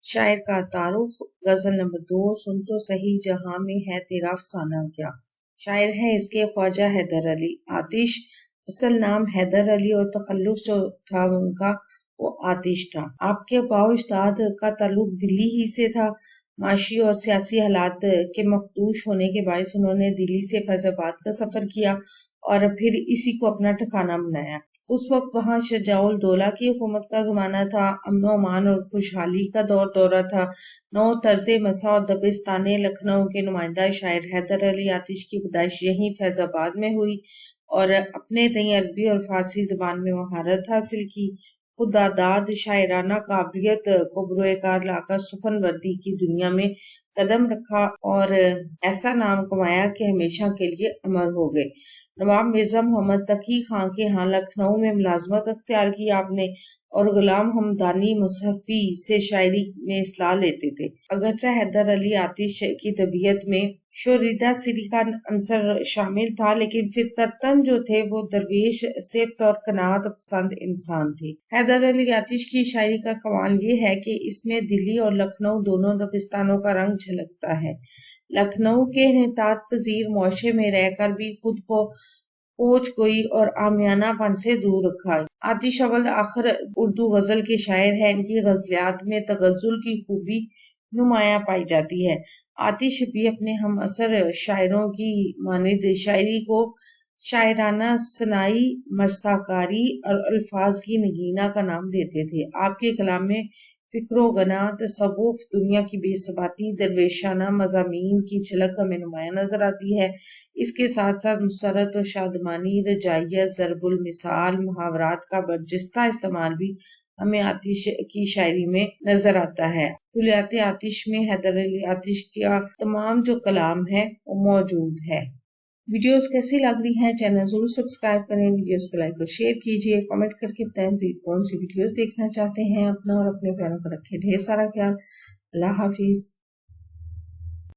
شاعر کا تعارف، غزل نمبر 2، سن تو صحیح جہاں میں ہے تیرا افسانہ کیا۔ شاعر ہے اس کے خواجہ حیدر علی آتش، اصل نام حیدر علی اور تخلص جو تھا ان کا وہ آتش تھا۔ آپ کے باء و اجداد کا تعلق دلی ہی سے تھا۔ معاشی اور سیاسی حالات کے مخدوش ہونے کے باعث انہوں نے دلی سے فیض آباد کا سفر کیا اور پھر اسی کو اپنا ٹھکانہ بنایا۔ اس وقت وہاں شجاع الدولہ کی حکومت کا زمانہ تھا، امن و امان اور خوشحالی کا دورہ تھا۔ نو طرز مسا اور دبستان لکھنؤ کے نمائندہ شاعر حیدر علی آتش کی پیدائش یہیں فیض آباد میں ہوئی اور اپنے تئیں عربی اور فارسی زبان میں مہارت حاصل کی۔ خداداد شاعرانہ قابلیت کو بروئے کار لا کر سخن وردی کی دنیا میں قدم رکھا اور ایسا نام کمایا کہ ہمیشہ کے لیے امر ہو گئے۔ نواب مرزا محمد تقی خان کے ہاں لکھنؤ میں ملازمت اختیار کی آپ نے اور غلام حمدانی مصحفی سے شاعری میں اصلاح لیتے تھے۔ اگرچہ حیدر علی آتش کی طبیعت میں شوریدہ سری کا عنصر شامل تھا، لیکن فطرتاً جو تھے وہ درویش صفت اور قناعت پسند انسان تھے۔ حیدر علی آتش کی شاعری کا کمال یہ ہے کہ اس میں دلی اور لکھنؤ دونوں دبستانوں کا رنگ جھلکتا ہے۔ لکھنؤ کے انحطاط پذیر معاشرے میں رہ کر بھی خود کو پوچھ گوئی اور عامیانہ پن سے دور رکھا۔ آتش اول آخر اردو غزل کے شاعر ہیں، ان کی غزلیات میں تغزل کی خوبی نمایاں پائی جاتی ہے۔ آتش بھی اپنے ہم عصر شاعروں کی مانند شاعری کو شاعرانہ صنائی، مرثاکاری اور الفاظ کی نگینا کا نام دیتے تھے۔ آپ کے کلام میں فکر و غنا، تصوف، دنیا کی بے ثباتی، درویشانہ مضامین کی جھلک ہمیں نمایاں نظر آتی ہے۔ اس کے ساتھ ساتھ مسرت و شادمانی، رجائیت، ضرب المثال، محاورات کا برجستہ استعمال بھی ہمیں آتش کی شاعری میں نظر آتا ہے۔ کلیات آتش میں حیدر علی آتش کا تمام جو کلام ہے وہ موجود ہے۔ ویڈیوز کیسی لگ رہی ہیں چینل ضرور سبسکرائب کریں، ویڈیوز کو لائک اور شیئر کیجیے، کمنٹ کر کے بتائیں مزید کون سی ویڈیوز دیکھنا چاہتے ہیں۔ اپنا اور اپنے پیاروں کا رکھیں ڈھیر سارا خیال۔ اللہ حافظ۔